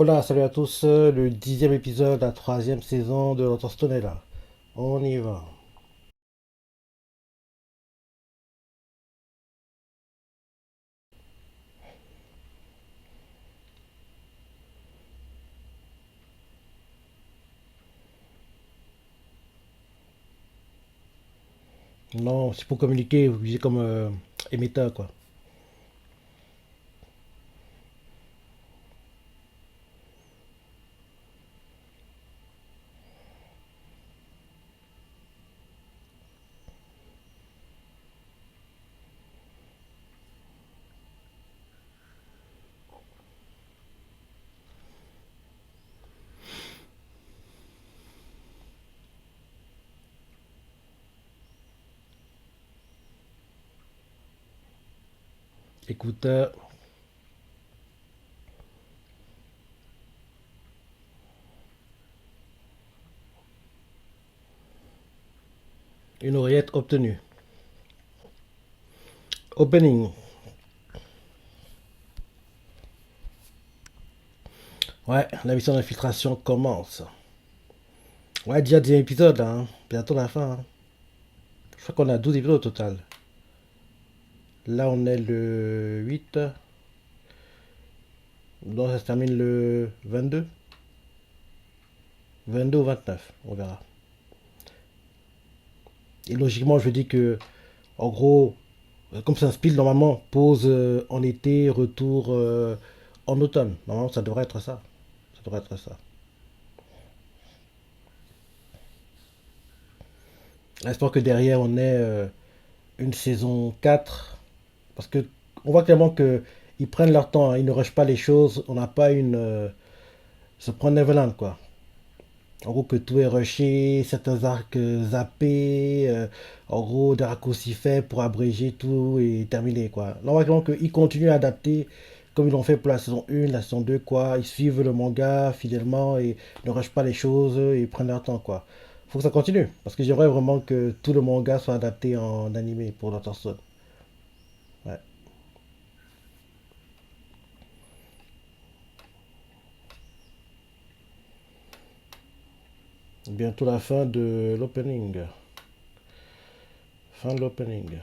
Hola, salut à tous, le 10e épisode, la troisième saison de Dr Stone est là. On y va. Non, c'est pour communiquer, vous utilisez comme émetteur, quoi. Écouteur, une oreillette obtenue. Opening. Ouais, la mission d'infiltration commence. Ouais, déjà 10 épisodes, là, hein. Bientôt la fin, hein. Je crois qu'on a 12 épisodes au total. Là, on est le 8. Donc, ça se termine le 22. 22 ou 29, on verra. Et logiquement, je dis que, en gros, comme ça se pile normalement, pause en été, retour en automne. Normalement, ça devrait être ça. Ça devrait être ça. J'espère que derrière, on ait une saison 4. Parce que on voit clairement que ils prennent leur temps, hein, ils ne rushent pas les choses. On n'a pas une. Se prendre Neverland, quoi. En gros, que tout est rushé, certains arcs zappés, en gros, des raccourcis faits pour abréger tout et terminer, quoi. Là, on voit clairement qu'ils continuent à adapter comme ils l'ont fait pour la saison 1, la saison 2, quoi. Ils suivent le manga fidèlement et ne rushent pas les choses et prennent leur temps, quoi. Faut que ça continue, parce que j'aimerais vraiment que tout le manga soit adapté en animé pour Dr. Stone. Ouais. Bientôt la fin de l'opening. Fin de l'opening.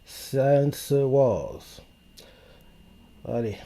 Science Wars. Allez.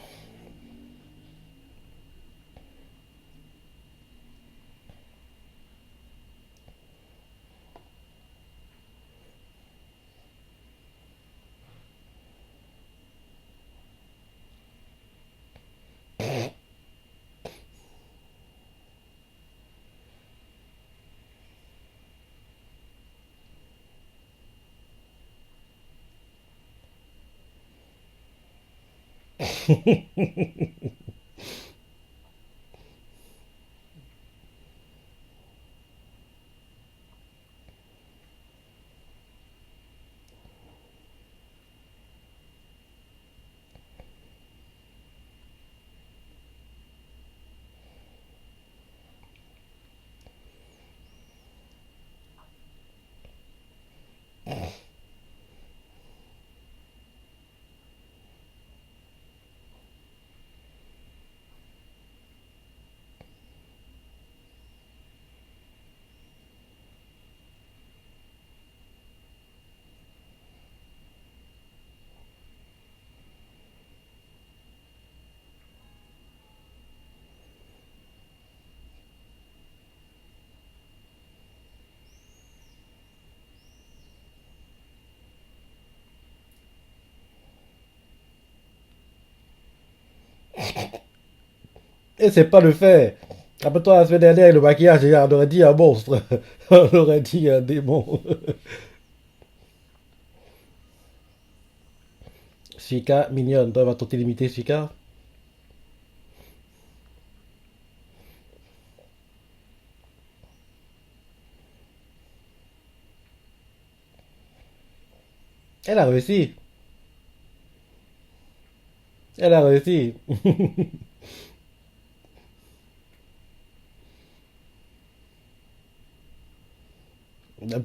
Et c'est pas le fait. Après toi, la semaine dernière, le maquillage, on aurait dit un monstre. On aurait dit un démon. Suika, mignonne. Toi, va tenter d'imiter Suika. Elle a réussi. Elle a réussi.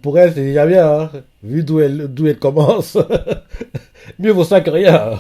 Pour elle, c'est déjà bien, hein. Vu d'où elle commence. Mieux vaut ça que rien.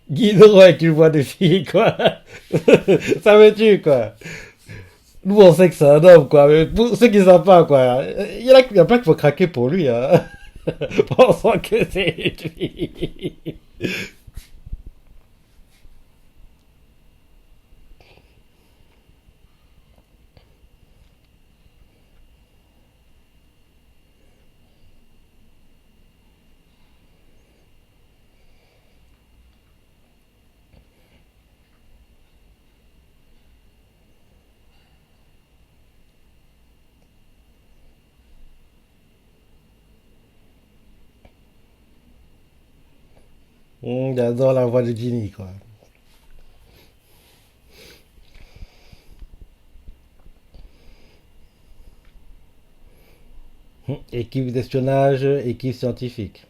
Guido avec une voix de fille, quoi. Ça me tue, quoi. Nous, on sait que c'est un homme, quoi. Mais pour ceux qui ne savent pas, quoi. Il y a plein qui vont craquer pour lui, hein. Pensant que c'est une fille. J'adore la voix de Ginny, quoi. Équipe d'espionnage, équipe scientifique.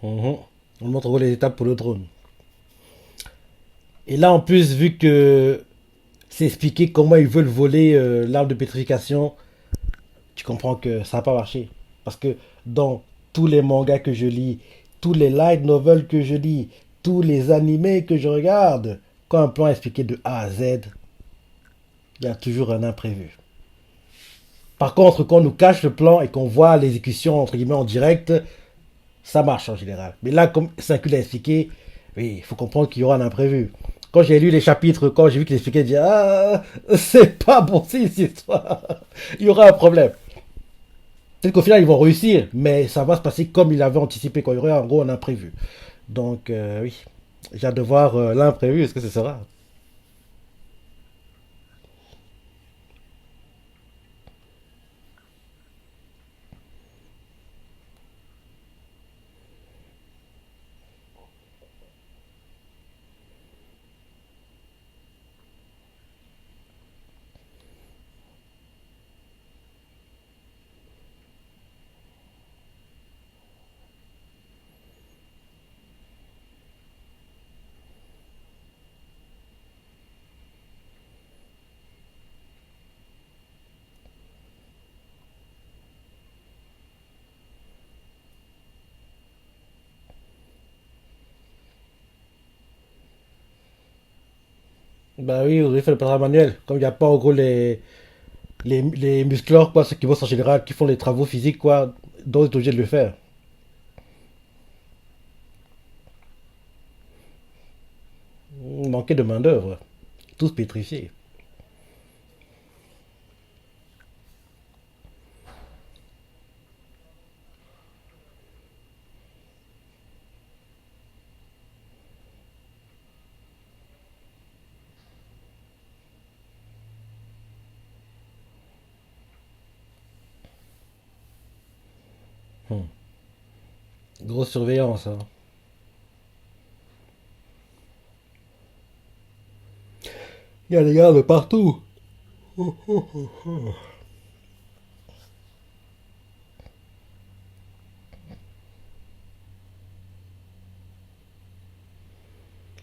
Mhm. On montre en gros les étapes pour le drone. Et là, en plus, vu que c'est expliqué comment ils veulent voler l'arme de pétrification, tu comprends que ça va pas marcher. Parce que dans tous les mangas que je lis, tous les light novels que je lis, tous les animés que je regarde, quand un plan est expliqué de A à Z, il y a toujours un imprévu. Par contre, quand on nous cache le plan et qu'on voit l'exécution entre guillemets en direct, ça marche en général. Mais là, comme Saint-Cul l'a expliqué, oui, il faut comprendre qu'il y aura un imprévu. Quand j'ai lu les chapitres, quand j'ai vu qu'il expliquait, j'ai dit ah, c'est pas bon, c'est cette histoire. Il y aura un problème. Peut-être qu'au final, ils vont réussir, mais ça va se passer comme il avait anticipé, quand il y aurait en gros un imprévu. Donc, oui, j'ai hâte de voir l'imprévu, est-ce que ce sera. Bah oui, vous avez fait le programme manuel. Comme il n'y a pas en gros les musclores, quoi, ceux qui bossent en général, qui font les travaux physiques, quoi, donc ils sont obligés de le faire. Manquer de main-d'œuvre. Tous pétrifiés. Hmm. Grosse surveillance, hein. Il y a des gars de partout.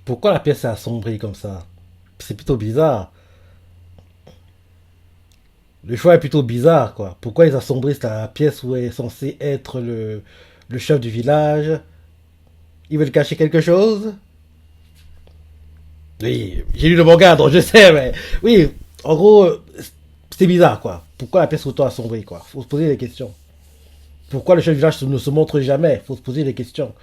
Pourquoi la pièce est assombrie comme ça? C'est plutôt bizarre. Le choix est plutôt bizarre, quoi. Pourquoi ils assombrissent la pièce où est censé être le chef du village? Ils veulent cacher quelque chose? Oui, j'ai lu le manga, donc je sais, mais... Oui, en gros, c'est bizarre, quoi. Pourquoi la pièce est autant assombrie, quoi? Faut se poser des questions. Pourquoi le chef du village ne se montre jamais? Faut se poser des questions.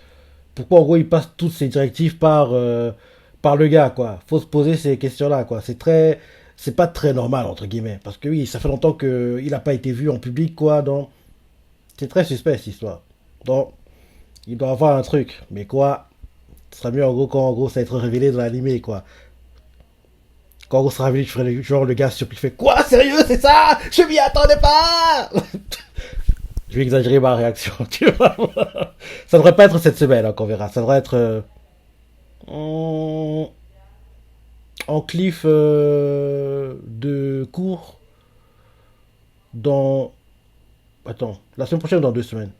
Pourquoi en gros il passe toutes ces directives par le gars, quoi. Faut se poser ces questions-là, quoi. C'est pas très normal, entre guillemets. Parce que oui, ça fait longtemps qu'il n'a pas été vu en public, quoi. Donc, c'est très suspect, cette histoire. Donc, il doit avoir un truc. Mais quoi, ce sera mieux en gros quand en gros ça va être révélé dans l'animé, quoi. Quand en gros ça sera révélé, je ferai genre le gars surpris fait quoi, sérieux, c'est ça? Je m'y attendais pas! Je vais exagérer ma réaction, tu vois. Ça devrait pas être cette semaine, hein, qu'on verra. Ça devrait être en, en cliff de cours dans. Attends, la semaine prochaine ou dans 2 semaines?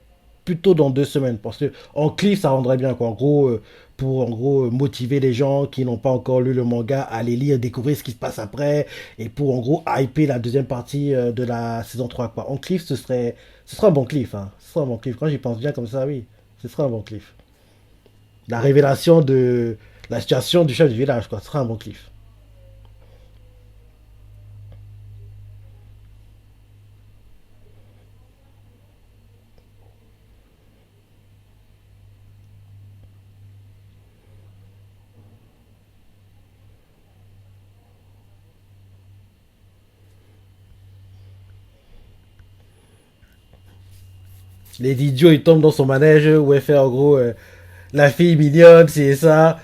Plutôt dans 2 semaines. Parce que en cliff, ça rendrait bien, quoi. En gros, pour en gros motiver les gens qui n'ont pas encore lu le manga à aller lire, découvrir ce qui se passe après. Et pour en gros hyper la deuxième partie de la saison 3 quoi. En cliff, ce serait un bon cliff, hein. Ce serait un bon cliff. Quand j'y pense bien comme ça, oui, ce serait un bon cliff. La révélation de la situation du chef du village, quoi. Ce serait un bon cliff. Les idiots, ils tombent dans son manège où elle fait en gros la fille mignonne, c'est ça.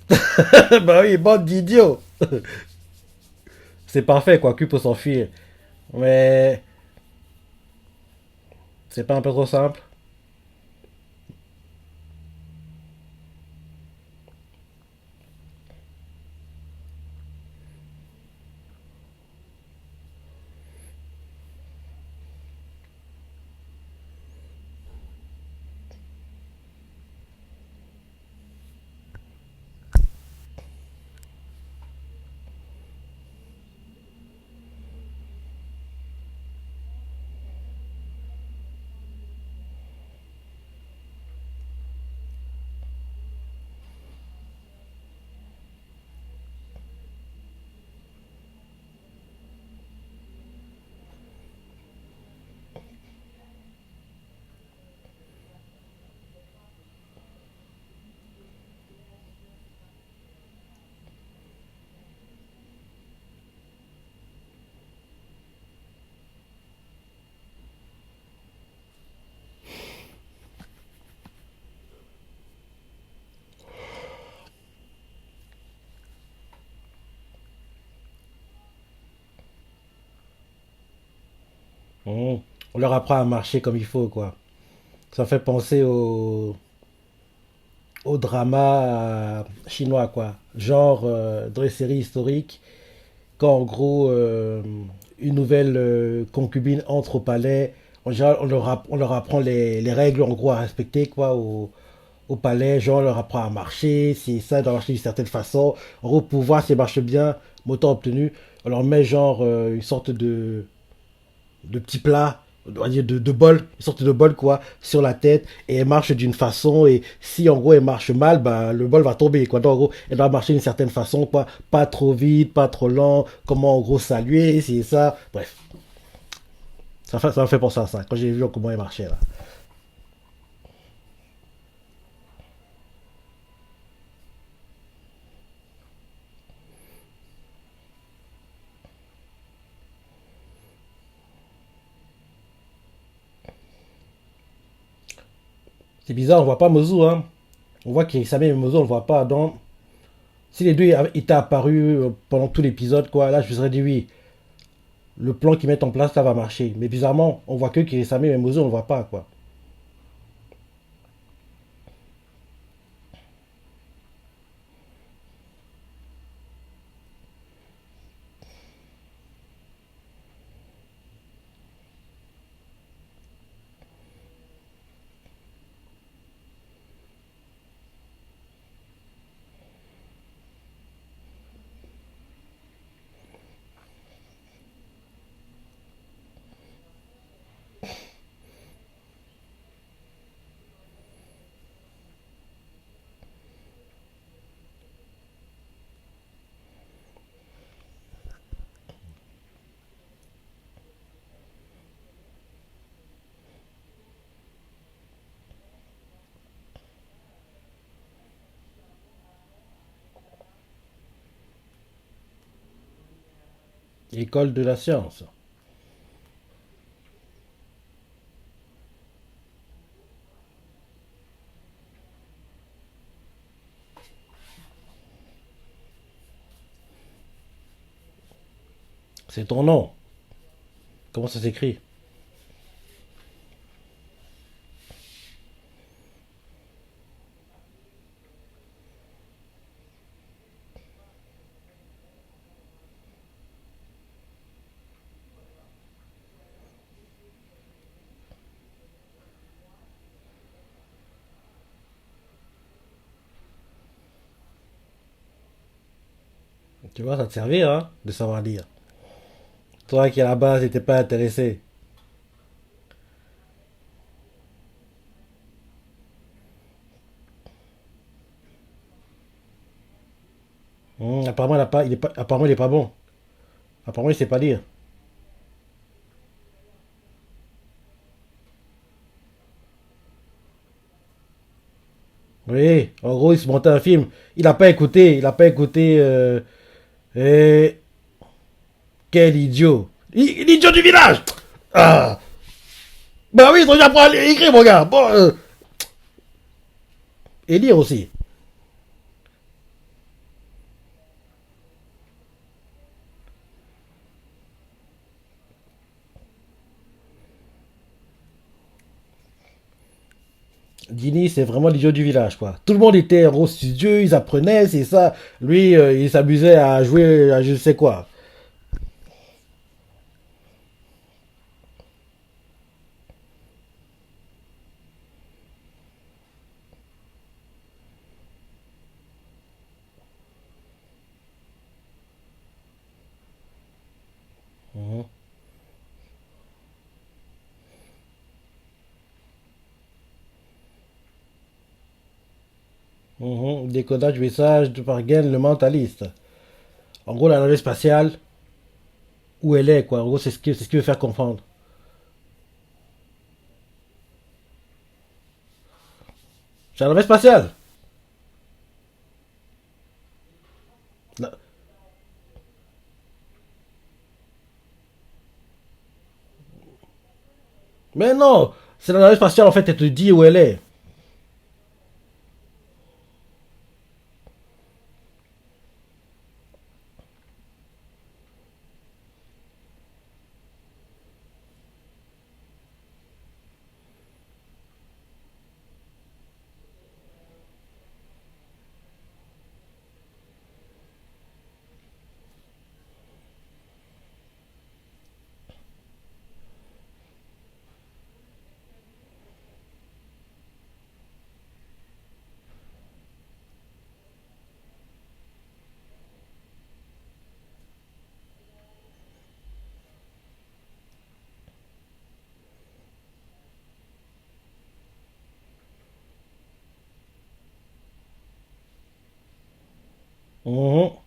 Bah oui, bande d'idiots. C'est parfait, quoi. Q peut s'enfuir. Mais c'est pas un peu trop simple. Mmh. On leur apprend à marcher comme il faut, quoi. Ça fait penser au drama chinois, quoi. Genre dans les séries historiques, quand en gros une nouvelle concubine entre au palais, en général on leur apprend les règles en gros à respecter, quoi, au palais. Genre on leur apprend à marcher, c'est ça, doit marcher d'une certaine façon. En gros, pour voir si elle marche bien, montant obtenu, on leur met genre une sorte de petits plats, on va dire de bol, une sorte de bol quoi, sur la tête, et elle marche d'une façon, et si en gros elle marche mal, bah le bol va tomber quoi. Donc en gros, elle doit marcher d'une certaine façon quoi, pas trop vite, pas trop lent, comment en gros saluer, c'est ça, bref. Ça m'a fait penser à ça, quand j'ai vu comment elle marchait là. C'est bizarre, on voit pas Mozu, hein. On voit qu'Isame et Mozu, on le voit pas. Donc, si les deux étaient apparus pendant tout l'épisode, quoi, là je me serais dit oui, le plan qu'ils mettent en place là va marcher. Mais bizarrement, on voit que Kirisame et Mozu, on le voit pas, quoi. École de la science. C'est ton nom. Comment ça s'écrit? Tu vois, ça te servir, hein, de savoir lire. Toi qui à la base n'étais pas intéressé. Apparemment, apparemment, il est pas bon. Apparemment, il sait pas lire. Oui, en gros, il se montait un film. Il a pas écouté. Eh, quel idiot. L'idiot du village. Ah, bah oui, il apprend à lire et écrire, mon gars. Bon, et lire aussi. Dini, c'est vraiment l'idiot du village, quoi. Tout le monde était en gros studieux, ils apprenaient, c'est ça. Lui, il s'amusait à jouer à je sais quoi. Mhm. Décodage, message de Pargen, le mentaliste. En gros, la navette spatiale, où elle est, quoi. En gros, c'est ce qu'il veut faire comprendre. C'est la navette spatiale. Non. Mais non, c'est la navette spatiale, en fait, elle te dit où elle est. Mhm.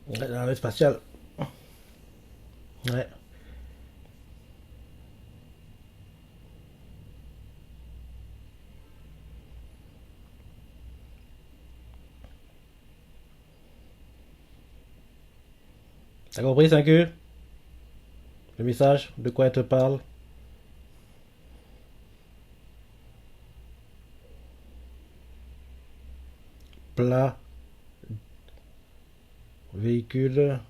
La navette spatiale. Ouais. T'as compris, 5U? Le message? De quoi elle te parle? Plat, véhicule.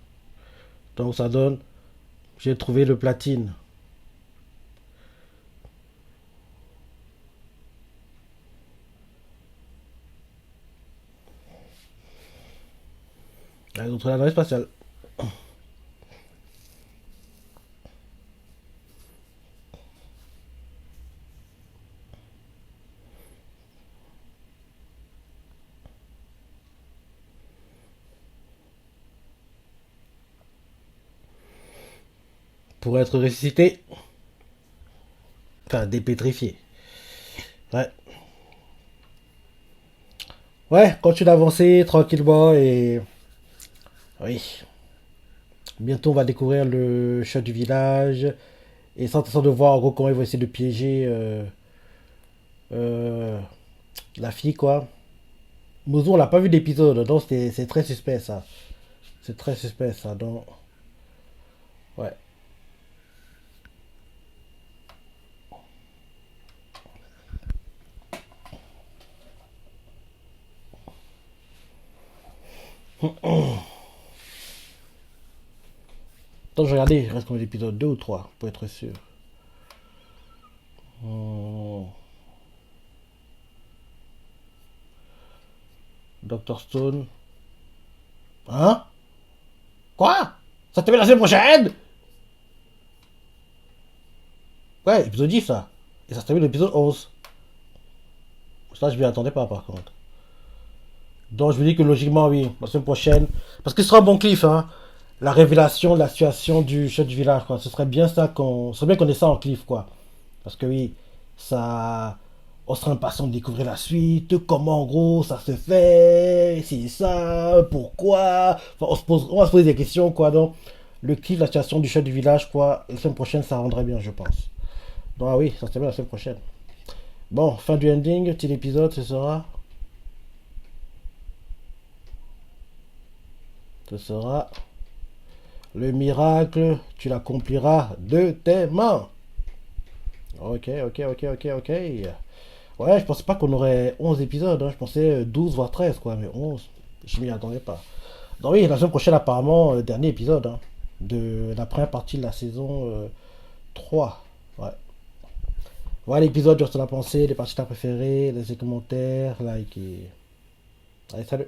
Donc ça donne, j'ai trouvé le platine. Ils ont trouvé la navette spatiale. Pour être ressuscité. Enfin, dépétrifié. Ouais. Ouais, continue d'avancer tranquillement et... Oui. Bientôt, on va découvrir le chat du village. Et sans de voir en gros comment ils vont essayer de piéger euh, la fille, quoi. Mouzou, on l'a pas vu d'épisode, donc c'est très suspect, ça. C'est très suspect, ça. Donc, ouais. Donc, je regardais, il reste combien d'épisodes? Deux ou trois, pour être sûr. Hmm. Doctor Stone. Hein? Quoi? Ça te met la semaine prochaine? Ouais, épisode 10, ça. Et ça se termine l'épisode 11. Ça, je m'y attendais pas, par contre. Donc, je me dis que logiquement, oui, la semaine prochaine. Parce que ce sera un bon cliff, hein. La révélation de la situation du chef du village, quoi. Ce serait bien ça qu'on. Ce serait bien qu'on ait ça en cliff, quoi. Parce que oui, ça. On serait impatient de découvrir la suite, comment en gros ça se fait, c'est ça, pourquoi. Enfin, on va se poser des questions, quoi. Donc, le cliff, la situation du chef du village, quoi, la semaine prochaine, ça rendrait bien, je pense. Donc, ah oui, ça serait bien la semaine prochaine. Bon, fin du ending, petit épisode, ce sera. Ce sera le miracle, tu l'accompliras de tes mains. Ok, ok, ok, ok, ok. Ouais, je pensais pas qu'on aurait 11 épisodes, hein. Je pensais 12 voire 13 quoi, mais 11, je m'y attendais pas. Donc oui, la semaine prochaine apparemment, dernier épisode, hein, de la première partie de la saison 3. Ouais. Voilà l'épisode, je te la pensée, les parties que t'as préférées, laissez commentaires, like et... Allez, salut.